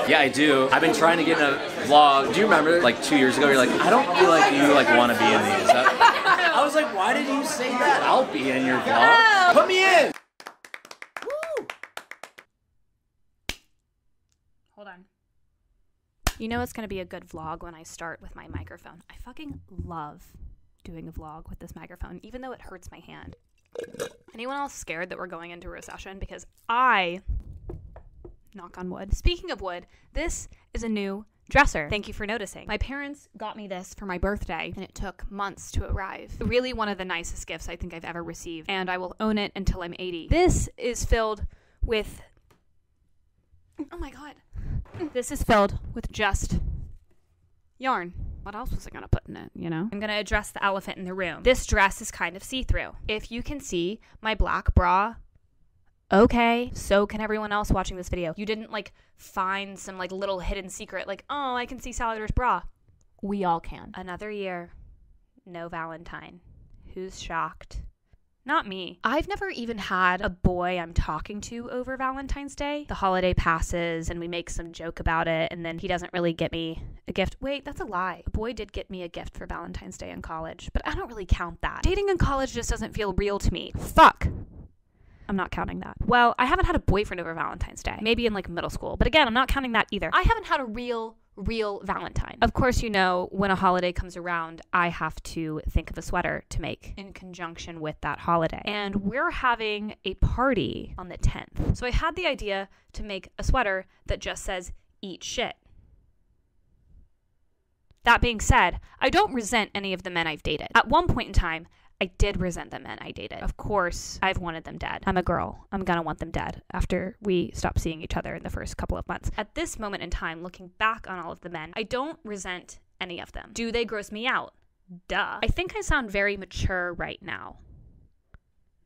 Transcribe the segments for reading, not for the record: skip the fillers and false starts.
Yeah, I do. I've been trying to get in a vlog. Do you remember, like 2 years ago, you're like, I don't feel like you like want to be in these. I was like, why did you say that? I'll be in your vlog. Put me in. Woo. Hold on. You know it's going to be a good vlog when I start with my microphone. I fucking love doing a vlog with this microphone, even though it hurts my hand. Anyone else scared that we're going into a recession? Because I, knock on wood. Speaking of wood, this is a new dresser. Thank you for noticing. My parents got me this for my birthday, and it took months to arrive. Really one of the nicest gifts I think I've ever received, and I will own it until I'm 80. This is filled with... Oh my god. This is filled with just yarn. What else was I going to put in it, you know? I'm going to address the elephant in the room. This dress is kind of see-through. If you can see my black bra, okay, so can everyone else watching this video. You didn't like find some like little hidden secret like, oh, I can see Sally Darr's bra. We all can. Another year, no Valentine. Who's shocked? Not me. I've never even had a boy I'm talking to over Valentine's Day. The holiday passes and we make some joke about it, and then he doesn't really get me a gift. Wait, that's a lie. A boy did get me a gift for Valentine's Day in college, but I don't really count that. Dating in college just doesn't feel real to me. Fuck. I'm not counting that. Well, I haven't had a boyfriend over Valentine's Day. Maybe in like middle school. But again, I'm not counting that either. I haven't had a real Valentine. Of course, you know, when a holiday comes around, I have to think of a sweater to make in conjunction with that holiday. And we're having a party on the 10th. So I had the idea to make a sweater that just says, eat shit. That being said, I don't resent any of the men I've dated. At one point in time, I did resent the men I dated. Of course, I've wanted them dead. I'm a girl. I'm gonna want them dead after we stop seeing each other in the first couple of months. At this moment in time, looking back on all of the men, I don't resent any of them. Do they gross me out? Duh. I think I sound very mature right now.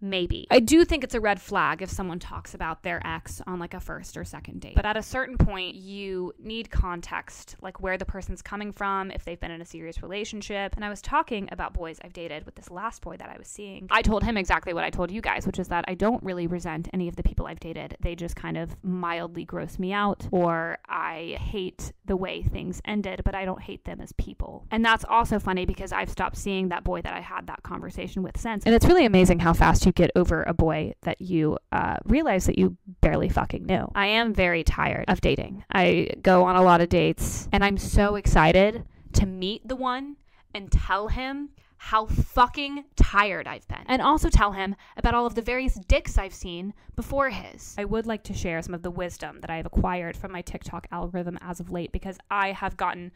Maybe. I do think it's a red flag if someone talks about their ex on like a first or second date. But at a certain point, you need context, like where the person's coming from, if they've been in a serious relationship. And I was talking about boys I've dated with this last boy that I was seeing. I told him exactly what I told you guys, which is that I don't really resent any of the people I've dated. They just kind of mildly gross me out, or I hate the way things ended, but I don't hate them as people. And that's also funny because I've stopped seeing that boy that I had that conversation with since. And it's really amazing how fast you get over a boy that you realize that you barely fucking knew. I am very tired of dating. I go on a lot of dates, and I'm so excited to meet the one and tell him how fucking tired I've been. And also tell him about all of the various dicks I've seen before his. I would like to share some of the wisdom that I have acquired from my TikTok algorithm as of late, because I have gotten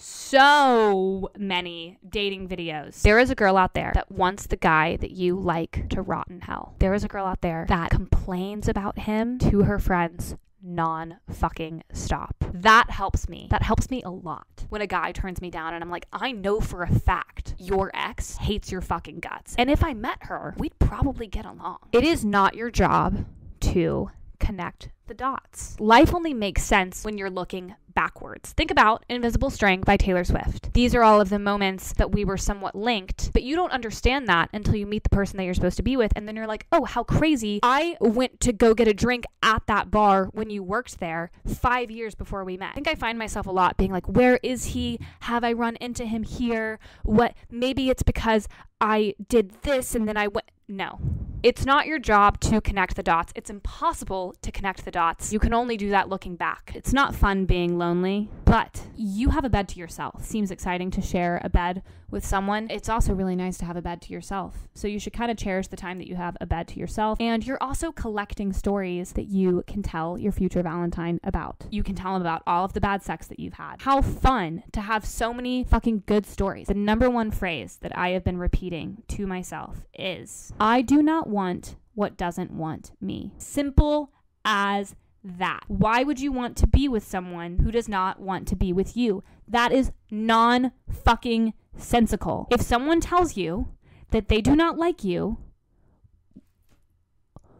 so many dating videos. There is a girl out there that wants the guy that you like to rot in hell. There is a girl out there that complains about him to her friends non-fucking stop. That helps me. That helps me a lot. When a guy turns me down and I'm like, I know for a fact your ex hates your fucking guts. And if I met her, we'd probably get along. It is not your job to connect the dots. Life only makes sense when you're looking backwards. Think about Invisible String by Taylor Swift. These are all of the moments that we were somewhat linked, but you don't understand that until you meet the person that you're supposed to be with, and then you're like, oh, how crazy. I went to go get a drink at that bar when you worked there 5 years before we met. I think I find myself a lot being like, where is he? Have I run into him here? What? Maybe it's because I did this and then I went. No. It's not your job to connect the dots. It's impossible to connect the dots. You can only do that looking back. It's not fun being lonely, but you have a bed to yourself. Seems exciting to share a bed with someone. It's also really nice to have a bed to yourself. So you should kind of cherish the time that you have a bed to yourself. And you're also collecting stories that you can tell your future Valentine about. You can tell him about all of the bad sex that you've had. How fun to have so many fucking good stories. The number one phrase that I have been repeating to myself is, I do not want what doesn't want me. Simple as that. Why would you want to be with someone who does not want to be with you? That is non-fucking sensical. If someone tells you that they do not like you,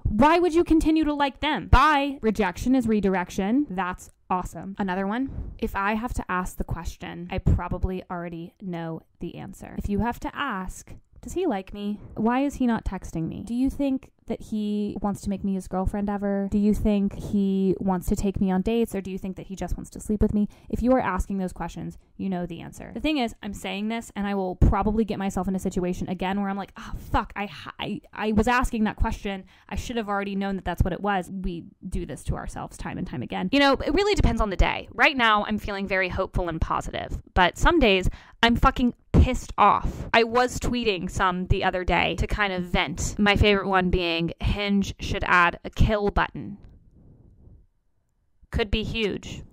why would you continue to like them? Bye. Rejection is redirection. That's awesome. Another one. If I have to ask the question, I probably already know the answer. If you have to ask, Does he like me? Why is he not texting me? Do you think that he wants to make me his girlfriend ever? Do you think he wants to take me on dates, or do you think that he just wants to sleep with me? If you are asking those questions, you know the answer. The thing is, I'm saying this and I will probably get myself in a situation again where I'm like, oh fuck, I was asking that question. I should have already known that that's what it was. We do this to ourselves time and time again. You know, it really depends on the day. Right now, I'm feeling very hopeful and positive, but some days I'm fucking pissed off. I was tweeting some the other day to kind of vent. My favorite one being, Hinge should add a kill button. Could be huge.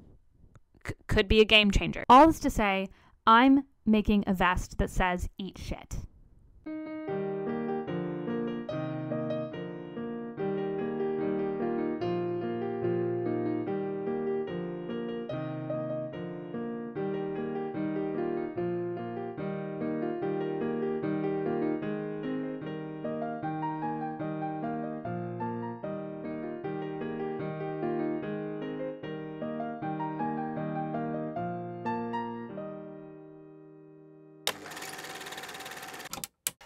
Could be a game changer. All this to say, I'm making a vest that says eat shit.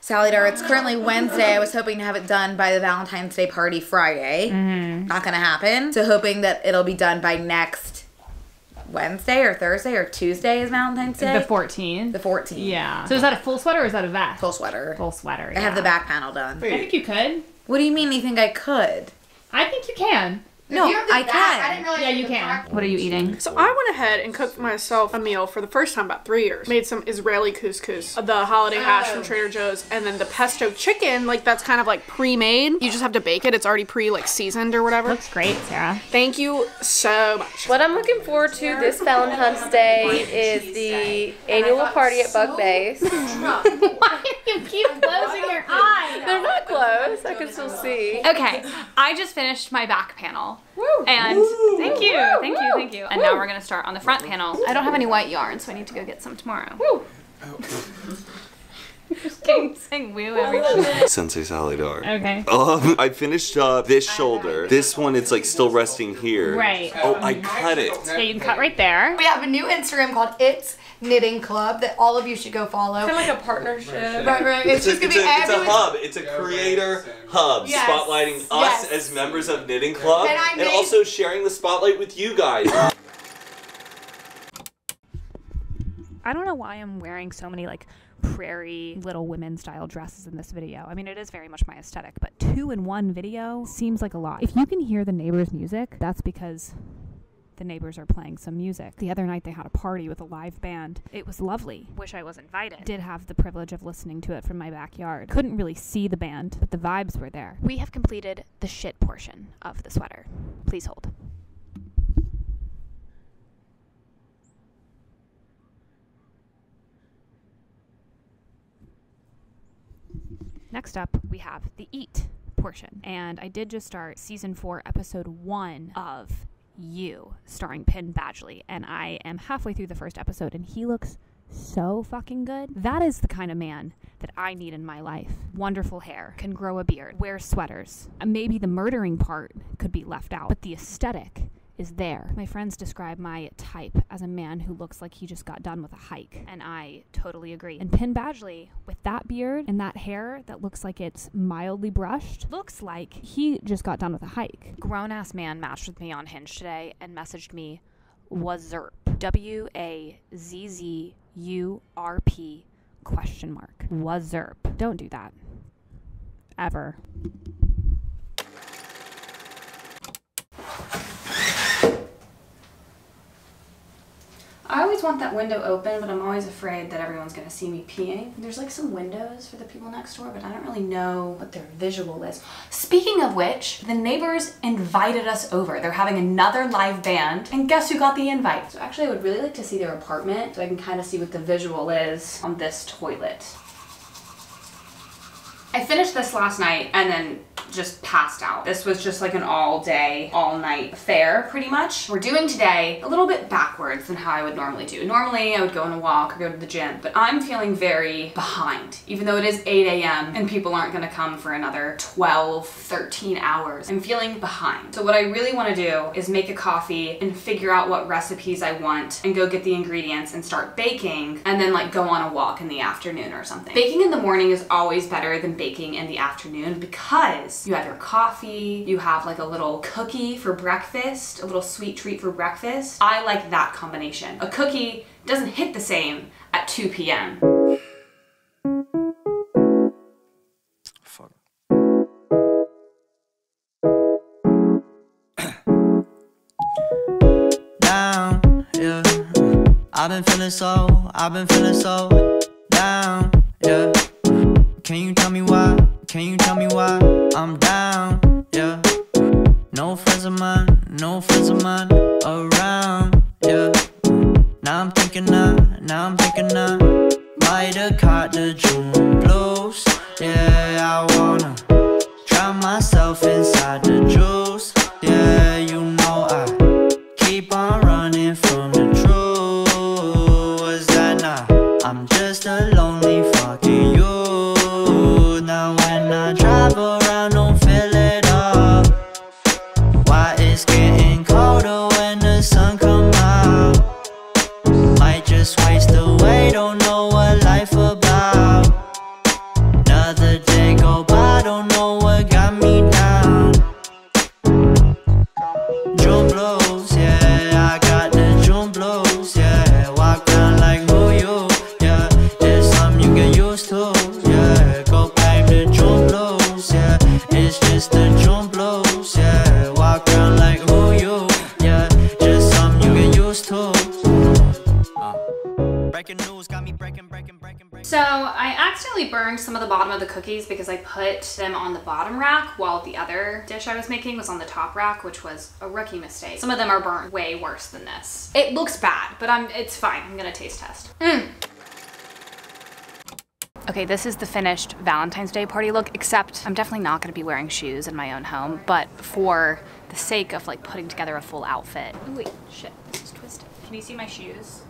Sally Darr, it's currently Wednesday. I was hoping to have it done by the Valentine's Day party Friday. Not gonna happen. So hoping that it'll be done by next Wednesday or Thursday or Tuesday is Valentine's Day. The 14th. The 14th. Yeah. So is that a full sweater or is that a vest? Full sweater. Full sweater, I have the back panel done. I think you could. What do you mean you think I could? I think you can. No, I can. I didn't realize you can. What are you eating? So I went ahead and cooked myself a meal for the first time in about 3 years. Made some Israeli couscous, the holiday hash from Trader Joe's, and then the pesto chicken, like that's kind of like pre-made. You just have to bake it. It's already seasoned or whatever. Looks great, Sarah. Thank you so much. What I'm looking forward to this Valentine's Day is the annual party at Bug Base. Why do you keep closing your eyes? They're not closed. I can still see. Okay, I just finished my back panel. And thank you. And now we're gonna start on the front panel. I don't have any white yarn, so I need to go get some tomorrow. Woo. Just saying woo every time. Sensei Sally Darr. Okay. I finished this shoulder. This one, it's like still resting here. Right. Oh, I cut it. Yeah, you can cut right there. We have a new Instagram called It's Knitting Club that all of you should go follow. Kind of like a partnership. Right. It's just gonna be it's a hub. It's a creator hub, Yes. spotlighting us as members of Knitting Club, and also sharing the spotlight with you guys. I don't know why I'm wearing so many like prairie Little Women style dresses in this video. I mean, it is very much my aesthetic, but 2 in 1 video seems like a lot. If you can hear the neighbors' music, that's because the neighbors are playing some music. The other night they had a party with a live band. It was lovely. Wish I was invited. Did have the privilege of listening to it from my backyard. Couldn't really see the band, but the vibes were there. We have completed the shit portion of the sweater. Please hold. Next up, we have the eat portion. And I did just start season 4, episode 1 of You, starring Penn Badgley. And I am halfway through the first episode, and he looks so fucking good. That is the kind of man that I need in my life. Wonderful hair, can grow a beard, wears sweaters. Maybe the murdering part could be left out, but the aesthetic is there. My friends describe my type as a man who looks like he just got done with a hike, and I totally agree. And Penn Badgley, with that beard and that hair that looks like it's mildly brushed, looks like he just got done with a hike. Grown-ass man matched with me on Hinge today and messaged me, Wazurp. WAZZURP ? Wazurp. Don't do that. Ever. I always want that window open, but I'm always afraid that everyone's gonna see me peeing. There's like some windows for the people next door, but I don't really know what their visual is. Speaking of which, the neighbors invited us over. They're having another live band, and guess who got the invite? So actually I would really like to see their apartment so I can kind of see what the visual is on this toilet. I finished this last night and then just passed out. This was just like an all day, all night affair pretty much. We're doing today a little bit backwards than how I would normally do. Normally I would go on a walk or go to the gym, but I'm feeling very behind. Even though it is 8 a.m. and people aren't gonna come for another 12, 13 hours. I'm feeling behind. So what I really wanna do is make a coffee and figure out what recipes I want and go get the ingredients and start baking and then like go on a walk in the afternoon or something. Baking in the morning is always better than baking in the afternoon because you have your coffee, you have like a little cookie for breakfast, a little sweet treat for breakfast. I like that combination. A cookie doesn't hit the same at 2 p.m. Fuck. Down, yeah. I've been feeling so down, yeah. Can you tell me why? Can you tell me why I'm down, yeah? No friends of mine around, yeah. Now I'm thinking I might have caught the June blues. Yeah, I wanna drown myself inside the juice. Yeah, you know I keep on running from the truth. Was that not? I'm just a lonely fucking you. Now when I drive around, don't fill it up. Why it's getting colder when the sun come out? Might just waste away, don't know what life about. Another day go by, don't know what got me down. June blues, yeah, I got the June blues, yeah. Walk around like who you, yeah. There's something you get used to, yeah. Go back to June blues, yeah. It's just the June blues, yeah. Walk around like who you, yeah. Just something you get used to. Breaking news got me breaking. So I accidentally burned some of the bottom of the cookies because I put them on the bottom rack while the other dish I was making was on the top rack, which was a rookie mistake. Some of them are burnt way worse than this. It looks bad, but it's fine. I'm gonna taste test. Okay, this is the finished Valentine's Day party look, except I'm definitely not gonna be wearing shoes in my own home, but for the sake of like putting together a full outfit. Ooh, wait, shit, this is twisted. Can you see my shoes?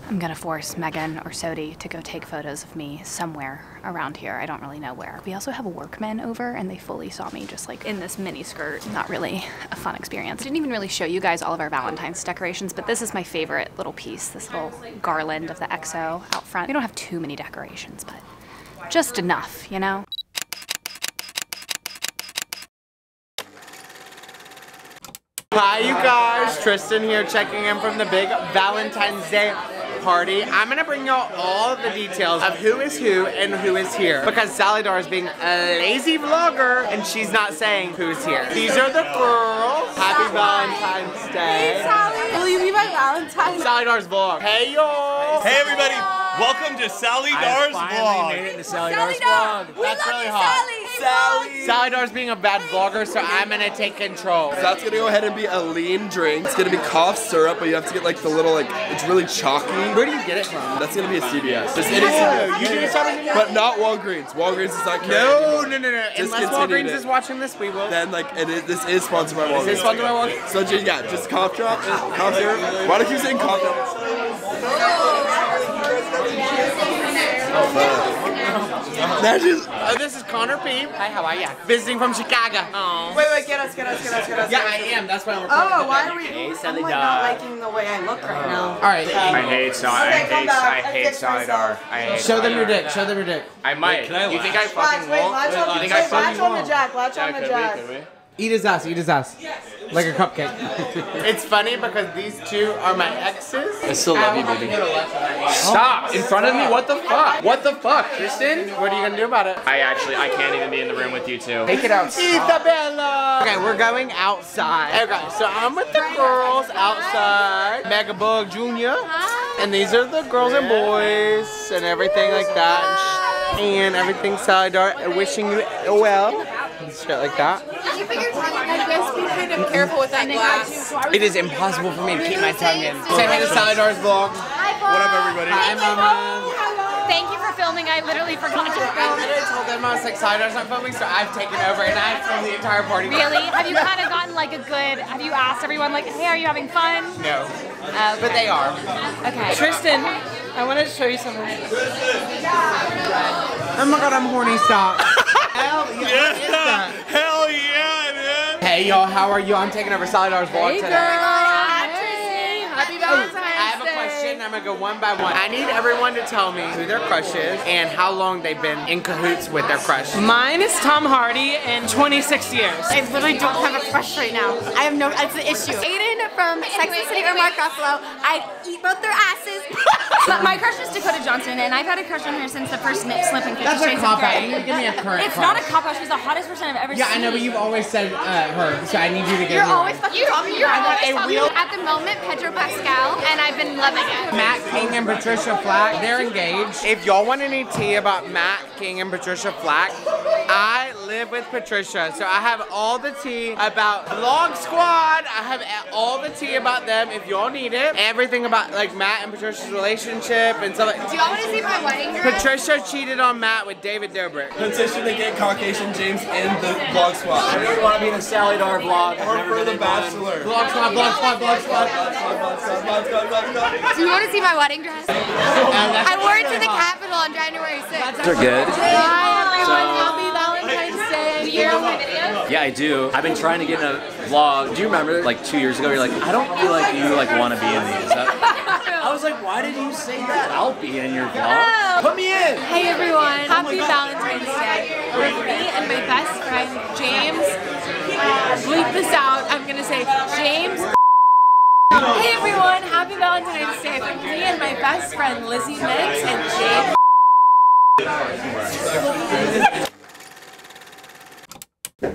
I'm gonna force Megan or Sodi to go take photos of me somewhere around here. I don't really know where. We also have workmen over and they fully saw me just like in this mini skirt. Not really a fun experience. I didn't even really show you guys all of our Valentine's decorations, but this is my favorite little piece, this little garland of the EXO out front. We don't have too many decorations, but just enough, you know? Hi you guys, Tristan here checking in from the big Valentine's Day party. I'm gonna bring y'all all of the details of who is who and who is here because Sally Darr is being a lazy vlogger and she's not saying who's here. These are the girls. Happy Valentine's Day. Hey Sally, will you be my Valentine? Sally Darr's vlog. Hey y'all. Hey everybody, welcome to Sally Darr's I vlog. finally made it into Sally Darr's vlog. That's really hot. Sally. Sally Darr's being a bad vlogger, so I'm gonna take control. So that's gonna go ahead and be a lean drink. It's gonna be cough syrup, but you have to get like the little it's really chalky. Where do you get it from? That's gonna be a CVS. Just You do something, but not Walgreens. Walgreens is not No. Unless Discontinued Walgreens it. is watching this, we will. Then this is sponsored by Walgreens. This is sponsored by Walgreens? So just cough drop, cough syrup. Why do you keep saying cough drop? Oh, this is Connor P. Hi, how are ya? Visiting from Chicago. Oh. Wait, get us. Yeah, I am. That's why I'm recording. Oh, why are we? Hey, I'm Sally like Darr. not liking the way I look right now. All right. I hate Sally Darr. Show them your dick. Show them your dick. I might. You think I fucking won't? Latch You think I fucking on won't? the jack. Latch on the jack. Could we? Eat his ass. Eat his ass. Like a cupcake. It's funny because these two are my exes. I still love you, baby. Stop! In front of me? What the fuck? What the fuck, Tristan? What are you gonna do about it? I can't even be in the room with you two. Take it out. Isabella! Okay, we're going outside. Okay, so I'm with the girls outside. Mega Bug Jr. And these are the girls and boys and everything like that. And everything Sally Darr wishing you well. And shit like that. Keep your tongue like this. Be kind of careful with that glass. It is impossible for me to keep my tongue in. Say hi to Sally Darr's vlog. What up, everybody? Hi, Mama. Thank you for filming. I literally forgot to film. I literally told them I was like, Sallydar's not filming, so I've taken over and I filmed the entire party. Really? Have you kind of gotten like a good, have you asked everyone like, hey, are you having fun? No. Okay. But they are. Okay. Tristan, I want to show you something. Oh my god, I'm horny, stop. Hell yeah. What is that? Hell yeah, man. Hey y'all, how are you? I'm taking over Sallydar's vlog today. Happy Valentine's Day. I have a question. I'm gonna go one by one. I need everyone to tell me who their crush is and how long they've been in cahoots with their crush. Mine is Tom Hardy in 26 years. I literally don't have a crush right now. I have no, it's an issue. Aiden from Sex and the City or Mark Ruffalo. I eat both their asses. My crush is Dakota Johnson, and I've had a crush on her since the first slip in 50 That's a Shades of cop out. Grey. You need to give me a current It's crush. not a cop out. She's the hottest person I've ever seen. Yeah, I know, but you've always said her, so I need you to give You're me always one. fucking talking I want about a real... At the moment, Pedro Pascal, and I've been loving it. Matt King and Patricia Flack, they're engaged. If y'all want any tea about Matt King and Patricia Flack, I live with Patricia, so I have all the tea about Vlog Squad. I have all the tea about them if y'all need it. Everything about like Matt and Patricia's relationship and stuff like. Do y'all want to see my wedding dress? Patricia cheated on Matt with David Dobrik. Petition to get Caucasian James in the vlog squad. I really want to be in a Sallydar vlog. Or for The Bachelor. Vlog Squad, Vlog Squad, Vlog Squad. Do you want to see my wedding dress? I wore it to the Capitol on January 6th. They're good. Hi everyone, So- happy Valentine's Day. Do you know my video? Yeah, I do. I've been trying to get in a vlog. Do you remember like 2 years ago? You're like, I don't feel like you like want to be in these. I was like, why did you say that? I'll be in your vlog. Put me in. Hey everyone, happy Valentine's Day. With me and my best friend James. Bleep this out. I'm gonna say James. Hey everyone, happy Valentine's Day. With me and my best friend Lizzie Mix and James.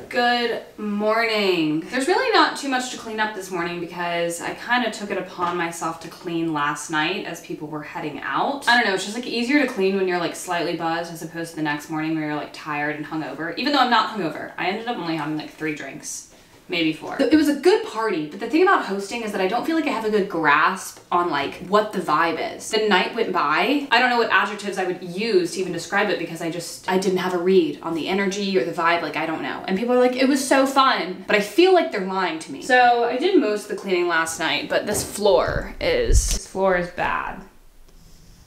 Good morning. There's really not too much to clean up this morning because I kind of took it upon myself to clean last night as people were heading out. I don't know, it's just like easier to clean when you're like slightly buzzed as opposed to the next morning where you're like tired and hungover. Even though I'm not hungover, I ended up only having like 3 drinks. Maybe 4. It was a good party, but the thing about hosting is that I don't feel like I have a good grasp on like what the vibe is. The night went by. I don't know what adjectives I would use to even describe it because I didn't have a read on the energy or the vibe, like I don't know. And people are like, it was so fun, but I feel like they're lying to me. So I did most of the cleaning last night, but this floor is bad.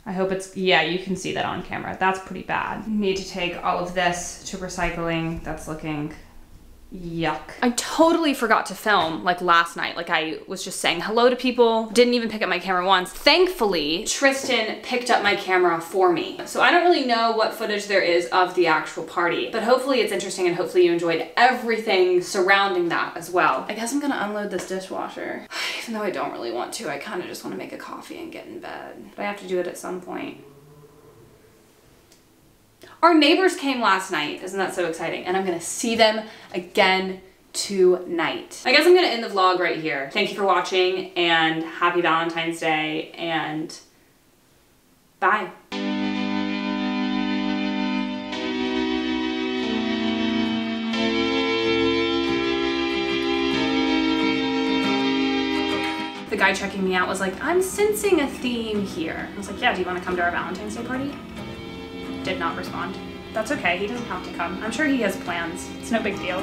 I hope it's, yeah, you can see that on camera. That's pretty bad. Need to take all of this to recycling. That's looking yuck. I totally forgot to film like last night. Like I was just saying hello to people, didn't even pick up my camera once. Thankfully, Tristan picked up my camera for me. So I don't really know what footage there is of the actual party, but hopefully it's interesting and hopefully you enjoyed everything surrounding that as well. I guess I'm gonna unload this dishwasher. Even though I don't really want to, I kind of just want to make a coffee and get in bed. But I have to do it at some point. Our neighbors came last night. Isn't that so exciting? And I'm gonna see them again tonight. I guess I'm gonna end the vlog right here. Thank you for watching and happy Valentine's Day and bye. The guy checking me out was like, I'm sensing a theme here. I was like, yeah, do you want to come to our Valentine's Day party? Did not respond. That's okay, he doesn't have to come. I'm sure he has plans. It's no big deal.